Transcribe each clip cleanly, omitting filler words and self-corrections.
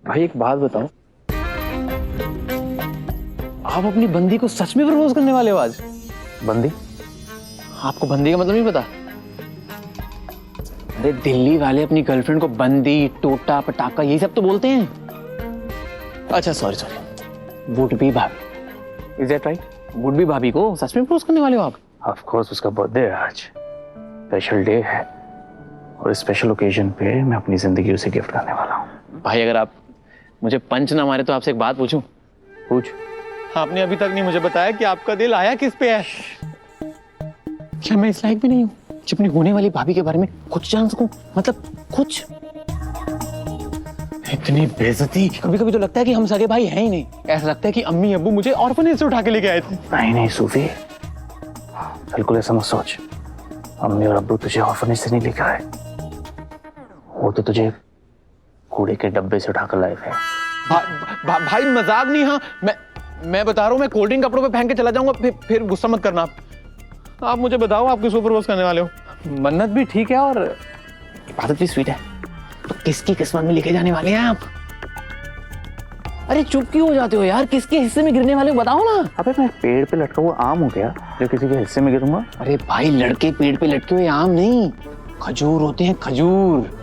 भाई एक बात बताओ, आप अपनी बंदी को सच में प्रपोज करने वाले हो आज? बंदी? आपको बंदी का मतलब नहीं पता? अरे दिल्ली वाले अपनी गर्लफ्रेंड को बंदी, टोटा, पटाखा यही सब तो बोलते हैं। अच्छा सॉरी, वुड बी भाभी, is that right? Would be भाभी को सच में प्रपोज करने वाले हो आप? ऑफ कोर्स, उसका बर्थडे है आज, स्पेशल डे है और इस स्पेशल ओकेजन पे मैं अपनी जिंदगी उसे गिफ्ट करने वाला हूँ। भाई अगर आप मुझे पंच ना मारे तो आपसे एक बात पूछूं? पूछ। आपने अभी तक नहीं मुझे बताया कि आपका दिल आया किस पे है। क्या मैं इस लायक भी नहीं हूँ जो अपनी होने वाली भाभी के बारे में कुछ जान सकूं? मतलब कुछ। इतनी बेइज्जती। कभी कभी तो लगता है कि हम सगे भाई हैं ही नहीं। ऐसा लगता है कि अम्मी अब्बू मुझे ऑर्फनेज से उठा के लेके आए थे। नहीं सूफी, बिल्कुल ऐसा मत सोच। अम्मी और अब्बू तुझे ऑर्फनेज से नहीं लेकर आए, वो तो तुझे कूड़े के डब्बे से उठाकर लाए थे। भाई मजाक नहीं। हाँ मैं बता रहा हूँ, मैं कोल्ड ड्रिंक कपड़ों पे फेंक के चला जाऊंगा। फिर गुस्सा मत करना आप मुझे बताओ आप किसको प्रपोज करने वाले हो? मन्नत भी ठीक है और इबादत भी स्वीट है। तो किसकी किस्मत में लिखे जाने वाले हैं आप? अरे चुप क्यों हो जाते हो यार? किसके हिस्से में गिरने वाले हो बताओ ना। अबे मैं पेड़ पे लटका हुआ आम हूँ क्या जो किसी के हिस्से में गिरूंगा? अरे भाई लड़के पेड़ पे लटके हुए आम नहीं, खजूर होते हैं, खजूर।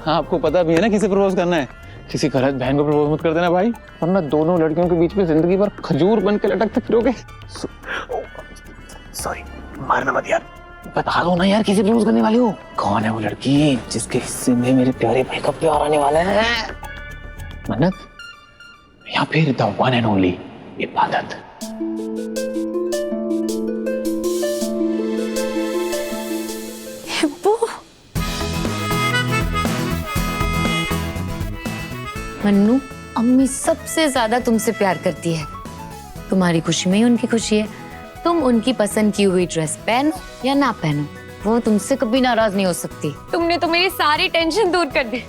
हाँ आपको पता भी है ना किसे प्रपोज करना है। किसी गलत बहन को प्रपोज मत कर देना भाई, वरना दोनों लड़कियों के बीच में जिंदगी भर खजूर बन के लटकते फिरोगे। सॉरी, मारना मत यार। बता दो ना यार किसे प्रपोज करने वाले हो? कौन है वो लड़की जिसके हिस्से में मेरे प्यारे भाई का प्यार आने वाला है? मन्नत या फिर द वन एंड ओनली इबादत? मन्नू, अम्मी सबसे ज्यादा तुमसे प्यार करती है। तुम्हारी खुशी में ही उनकी खुशी है। तुम उनकी पसंद की हुई ड्रेस पहनो या ना पहनो, वो तुमसे कभी नाराज नहीं हो सकती। तुमने तो मेरी सारी टेंशन दूर कर दी।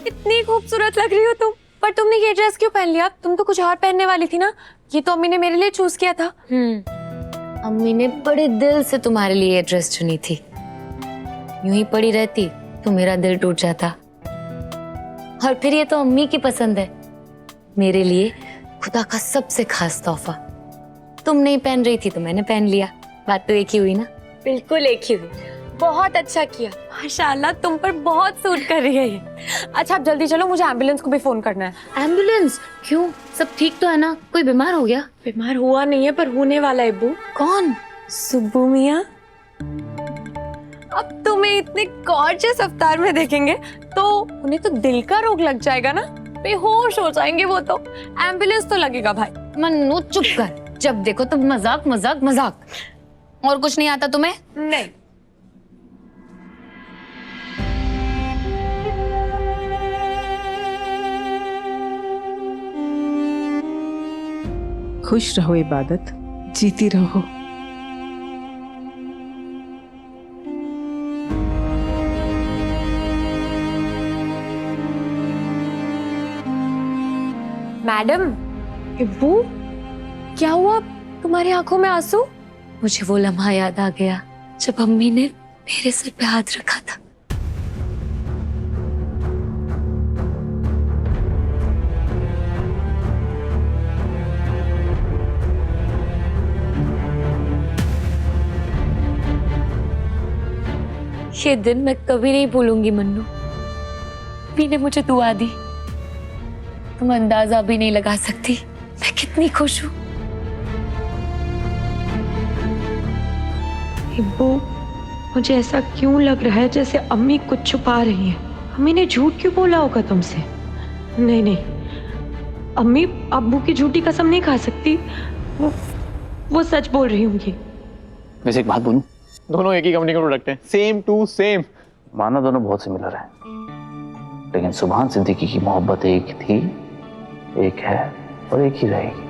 इतनी खूबसूरत लग रही हो तुम, पर तुमने ये ड्रेस क्यों पहन लिया? तुम तो कुछ और पहनने वाली थी ना। ये तो अम्मी ने मेरे लिए चूज किया था। अम्मी ने बड़े दिल से तुम्हारे लिए ये ड्रेस चुनी थी। यूं ही पड़ी रहती तो मेरा दिल टूट जाता। और फिर ये तो अम्मी की पसंद है, मेरे लिए खुदा का सबसे खास तोहफा। तुम नहीं पहन रही थी तो मैंने पहन लिया। बात तो एक ही हुई ना? बिल्कुल एक ही हुई। बहुत अच्छा किया, माशाल्लाह तुम पर बहुत सूट कर रही है ये। अच्छा अब जल्दी चलो, मुझे एम्बुलेंस को भी फोन करना है। एम्बुलेंस? क्यों, सब ठीक तो है ना? कोई बीमार हो गया? बीमार हुआ नहीं है पर होने वाला है। अब्बू। कौन? सुब्बू मियाँ। अब तुम्हें इतने गॉर्जियस अवतार में देखेंगे तो उन्हें तो दिल का रोग लग जाएगा ना, बेहोश हो जाएंगे वो तो। एम्बुलेंस तो लगेगा भाई। मन्नू चुप कर, जब देखो तब मजाक मजाक मजाक। और कुछ नहीं आता तुम्हें? नहीं। खुश रहो इबादत, जीती रहो। मैडम, अब्बू क्या हुआ? तुम्हारी आंखों में आंसू? मुझे वो लम्हा याद आ गया जब अम्मी ने मेरे सर पे हाथ रखा था। ये दिन मैं कभी नहीं भूलूंगी मन्नू। अम्मी ने मुझे दुआ दी, तुम अंदाजा भी नहीं लगा सकती मैं कितनी खुश हूँ। अब्बू, मुझे ऐसा क्यों लग रहा है जैसे अम्मी कुछ छुपा रही हैं। अम्मी ने झूठ क्यों बोला होगा तुमसे? नहीं नहीं, अम्मी अब्बू की झूठी कसम नहीं खा सकती। वो सच बोल रही होंगी। वैसे एक बात बोलूं, दोनों एक ही कंपनी के प्रोडक्ट हैं, सेम टू सेम। मानो दोनों बहुत सिमिलर हैं, लेकिन सुभान सिद्दीकी की मोहब्बत एक थी, एक है और एक ही रहेगी।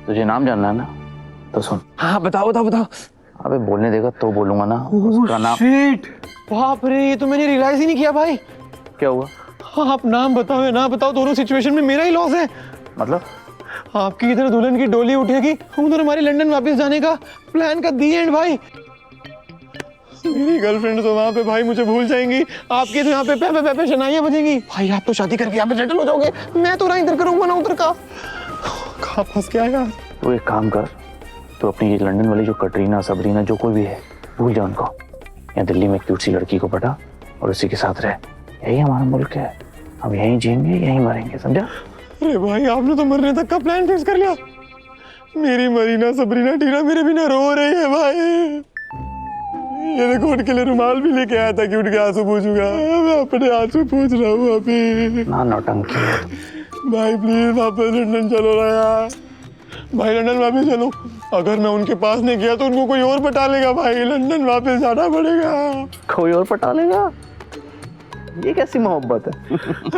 तुझे नाम जानना है ना, तो सुन। हाँ बताओ बताओ बताओ। अबे बोलने देगा तो बोलूंगा ना। उसका नाम। शिट, बाप रे, ये तो मैंने रियलाइज ही नहीं किया भाई। क्या हुआ? हाँ, आप नाम बताओ या ना बताओ, दोनों सिचुएशन में मेरा ही लॉस है। मतलब? आपकी इधर दुल्हन की डोली उठेगी, उधर हमारे लंदन वापस जाने का प्लान का दी एंड भाई। मेरी गर्लफ्रेंड तो वहाँ पे भाई मुझे भूल जाएंगी, आपकी तो यहाँ पे पे पे पे शनाइयाँ बजेंगी। भाई आप तो शादी करके यहाँ पे सेटल हो जाओगे, मैं तो ना इधर करूँगा ना उधर का। कहाँ फंस गया यार। तो एक काम कर, तो अपनी ये लंदन वाली जो कटरीना सबरीना जो कोई भी है भूल जा उनको। यहाँ दिल्ली में एक क्यूट सी लड़की को पटा और उसी के साथ रहे। यही हमारा मुल्क है, हम यहीं जिएंगे यहीं मरेंगे, समझा? अरे भाई आपने तो मरने तक का प्लान फिक्स कर लिया। मेरी मरीना सबरीना टीना मेरे बिना रो रही है भाई। ये देखो उनके लिए रुमाल भी लेके आया था कि उनके आंसू पूछूंगा। मैं अपने आंसू पूछ रहा हूँ अभी। ना नौटंकी है। भाई प्लीज वापस लंदन चलो ना यार। भाई लंदन वापस चलो। अगर मैं उनके पास नहीं गया तो उनको कोई और पटा लेगा। भाई लंदन वापस जाना पड़ेगा। कोई और पटा लेगा? ये कैसी मोहब्बत है?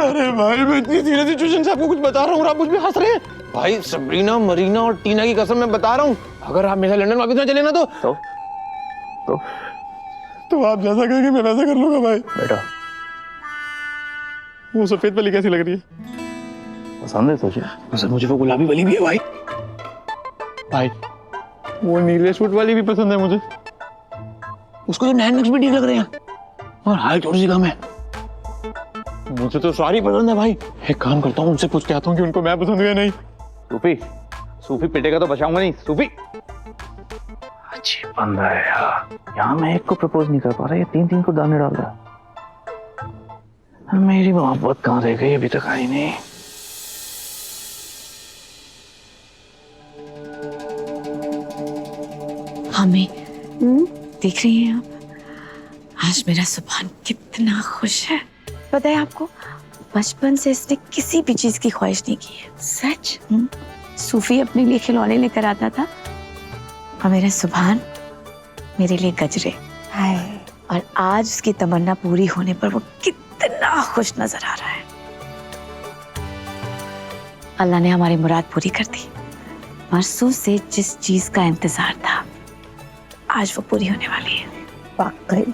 अरे भाई मैं इतनी सीरियस सिचुएशन से आपको कुछ बता रहा हूँ और आप मुझ पे हंस रहे हैं। भाई सबरीना मरीना और टीना की कसम मैं बता रहा हूँ, अगर आप मेरे साथ लंदन वापस ना चले ना तो आप जैसा कहेंगे मैं वैसा कर लूंगा। भाई बेटा वो सफेद वाली कैसी लग रही है? पसंद है तुझे? पसंद मुझे वो गुलाबी वाली भी है भाई। भाई वो नीले सूट वाली भी पसंद है मुझे। उसको तो नैन नक्श भी ठीक लग रहे हैं और हाइट थोड़ी सी कम है। मुझे तो सारी पसंद है भाई। एक काम करता हूँ उनसे पूछ के आता हूँ कि उनको मैं पसंद हूँ या नहीं। सूफी पिटेगा तो बचाऊंगा नहीं। सूफी अजीब बंदा है यार। यहाँ मैं एक को प्रपोज नहीं कर पा रहा, ये तीन तीन को दाने डाल रहा है। मेरी मोहब्बत कहाँ रह गई, अभी तक आई नहीं। हमें देख रही हैं आप, आज मेरा सुभान कितना खुश है। पता है आपको, बचपन से इसने किसी भी चीज की ख्वाहिश नहीं की है। सच। सूफी अपने लिए खिलौने लेकर आता था और मेरा सुभान मेरे लिए गजरे। हाय, और आज उसकी तमन्ना पूरी होने पर वो कितना खुश नजर आ रहा है। अल्लाह ने हमारी मुराद पूरी कर दी। बरसों से जिस चीज का इंतजार था आज वो पूरी होने वाली है। वाकई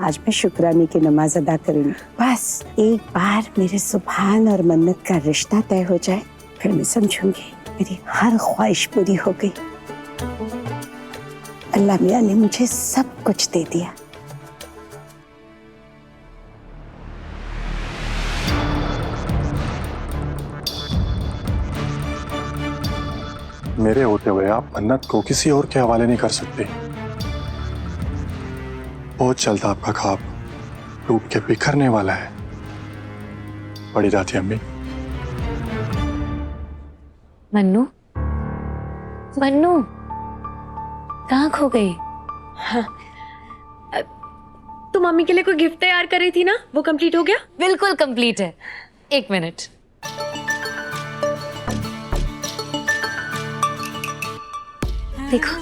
आज मैं शुक्राने की नमाज अदा करूंगी। बस एक बार मेरे सुभान और मन्नत का रिश्ता तय हो जाए, फिर मैं समझूंगी मेरी हर ख्वाहिश पूरी हो गई। अल्लाह मियां ने मुझे सब कुछ दे दिया। मेरे होते हुए आप मन्नत को किसी और के हवाले नहीं कर सकते। बहुत जल्द आपका ख्वाब टूट के बिखरने वाला है। बड़ी दादी अम्मी। मन्नू, मन्नू कहाँ खो गई? तुम मम्मी के लिए कोई गिफ्ट तैयार कर रही थी ना, वो कंप्लीट हो गया? बिल्कुल कंप्लीट है। एक मिनट। देखो,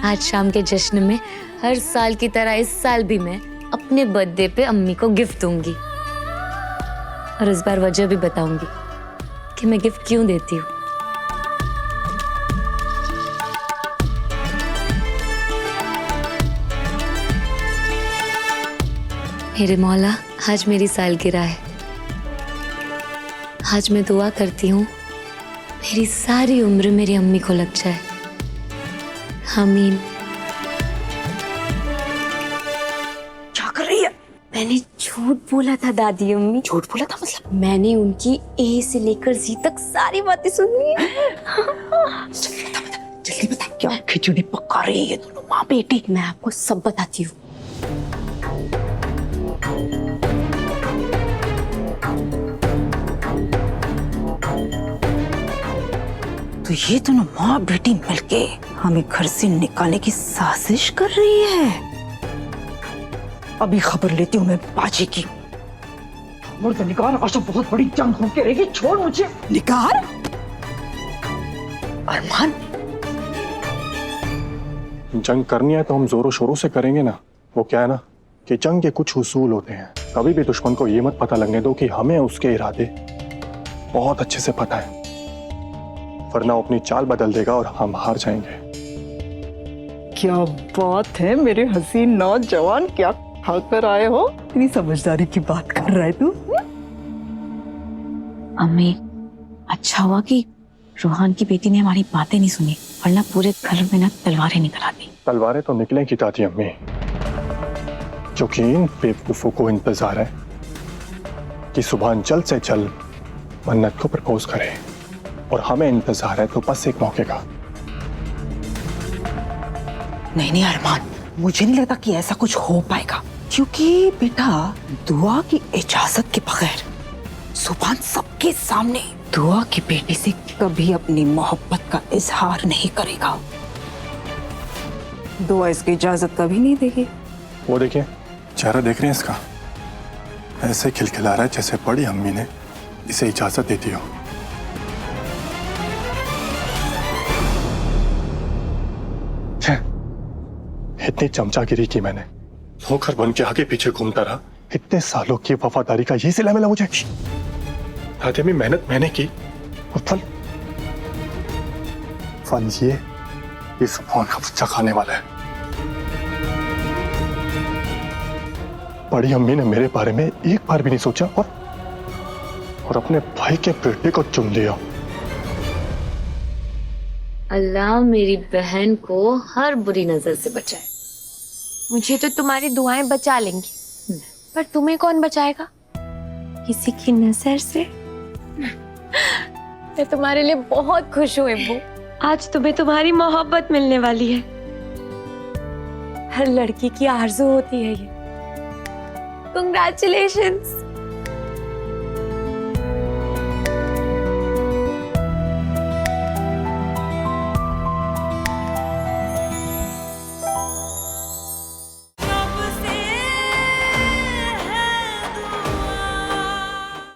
आज शाम के जश्न में हर साल की तरह इस साल भी मैं अपने बर्थडे पे अम्मी को गिफ्ट दूंगी और इस बार वजह भी बताऊंगी कि मैं गिफ्ट क्यों देती हूँ। मेरे मौला, आज मेरी सालगिरह है। आज मैं दुआ करती हूँ मेरी सारी उम्र मेरी अम्मी को लग जाए। आमीन। क्या कर रही है? मैंने झूठ बोला था दादी अम्मी। झूठ बोला था मतलब? मैंने उनकी ए से लेकर जी तक सारी बातें सुनी है। जल्दी बता, क्या खिचड़ी पका रही है दोनों माँ बेटी? मैं आपको सब बताती हूँ। तो ये दोनों माँ बेटी मिलके हमें घर से निकालने की साजिश कर रही है। अभी खबर लेती हूँ मैं बाजी की। मुझे निगार, आज तो बहुत बड़ी जंग होके रहेगी। छोड़ मुझे। निगार? अरमान, जंग करनी है तो हम जोरों शोरों से करेंगे ना। वो क्या है ना कि जंग के कुछ उसूल होते हैं। कभी भी दुश्मन को ये मत पता लगने दो कि हमें उसके इरादे बहुत अच्छे से पता है, वरना अपनी चाल बदल देगा और हम हार जाएंगे। क्या बात है मेरे हसीन नौजवान, क्या खाकर आए हो? इतनी समझदारी की बात कर रहा है तू। अम्मी, अच्छा हुआ कि रोहान की बेटी ने हमारी बातें नहीं सुनी, वरना पूरे घर में ना तलवारें निकल आती। तलवारें तो निकलेंगी दादी अम्मी, क्योंकि इन बेवकूफों को इंतजार है कि सुभान जल्द से जल्द मन्नत को प्रपोज करे, और हमें इंतजार है तो बस एक मौके का। नहीं अरमान, मुझे नहीं लगता कि ऐसा कुछ हो पाएगा, क्योंकि बेटा दुआ की इजाजत के बगैर सुभान सबके सामने दुआ की बेटी से कभी अपनी मोहब्बत का इजहार नहीं करेगा। दुआ इसकी इजाजत कभी नहीं देगी। वो देखिए, चेहरा देख रहे हैं इसका, ऐसे खिलखिला रहा है जैसे बड़ी अम्मी ने इसे इजाजत देती हो। इतनी चमचागिरी की मैंने, नौकर बन के आगे पीछे घूमता रहा, इतने सालों की वफादारी का ये सिला मिला मुझे। आधे में मेहनत मैंने की, और फल ये सुभान का बच्चा खाने वाला है। बड़ी अम्मी ने मेरे बारे में एक बार भी नहीं सोचा, और अपने भाई के बेटे को चुन लिया। अल्लाह मेरी बहन को हर बुरी नजर से बचाए। मुझे तो तुम्हारी दुआएं बचा लेंगी, पर तुम्हें कौन बचाएगा? किसी की नजर से? मैं तुम्हारे लिए बहुत खुश हूँ अब्बू। आज तुम्हें तुम्हारी मोहब्बत मिलने वाली है। हर लड़की की आरज़ू होती है ये। Congratulations!